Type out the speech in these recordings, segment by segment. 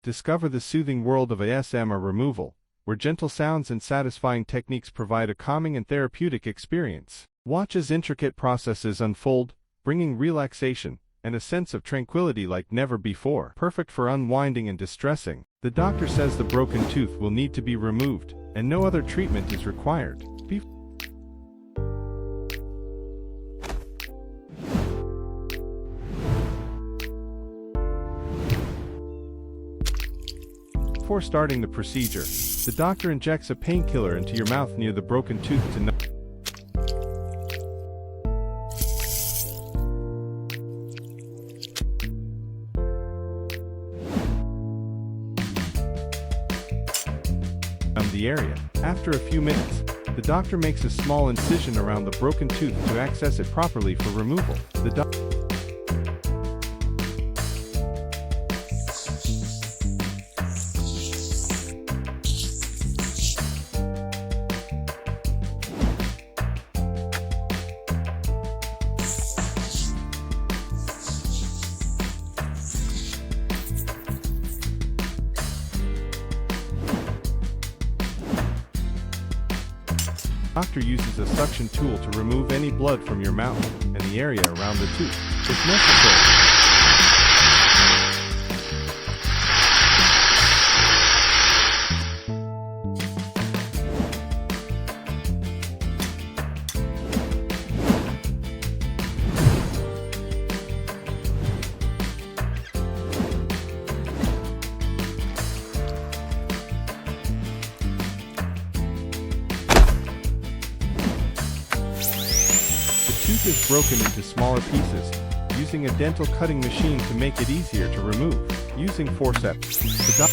discover the soothing world of ASMR removal, where gentle sounds and satisfying techniques provide a calming and therapeutic experience. Watch as intricate processes unfold, bringing relaxation and a sense of tranquility like never before. Perfect for unwinding and distressing. The doctor says the broken tooth will need to be removed, and no other treatment is required. Before starting the procedure, the doctor injects a painkiller into your mouth near the broken tooth to numb the area. After a few minutes, the doctor makes a small incision around the broken tooth to access it properly for removal. The doctor uses a suction tool to remove any blood from your mouth and the area around the tooth, if necessary. The tooth is broken into smaller pieces, using a dental cutting machine to make it easier to remove. Using forceps, the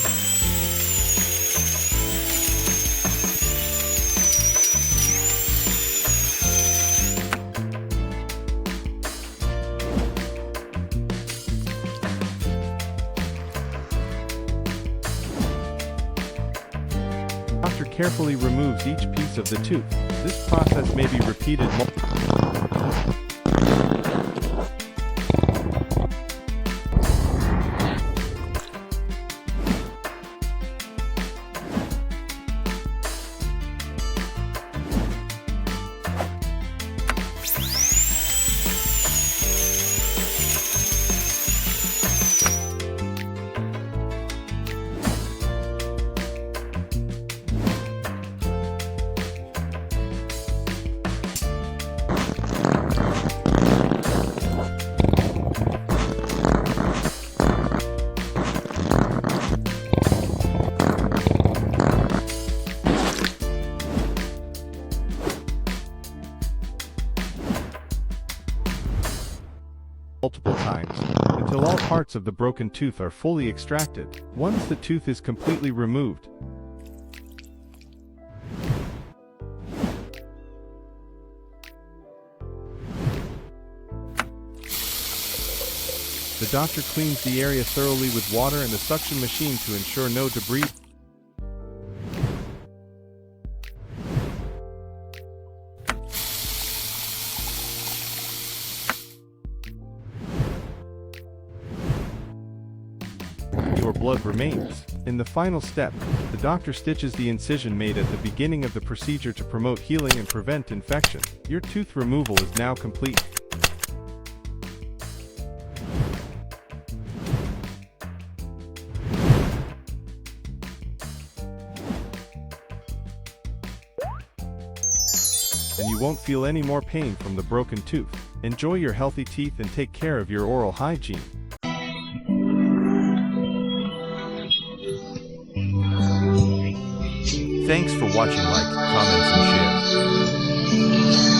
doctor carefully removes each piece of the tooth. This process may be repeated multiple times. Until all parts of the broken tooth are fully extracted. Once the tooth is completely removed, the doctor cleans the area thoroughly with water and a suction machine to ensure no debris. Your blood remains. In the final step, the doctor stitches the incision made at the beginning of the procedure to promote healing and prevent infection. Your tooth removal is now complete. And you won't feel any more pain from the broken tooth. Enjoy your healthy teeth and take care of your oral hygiene. Thanks for watching. Like, comments, and share.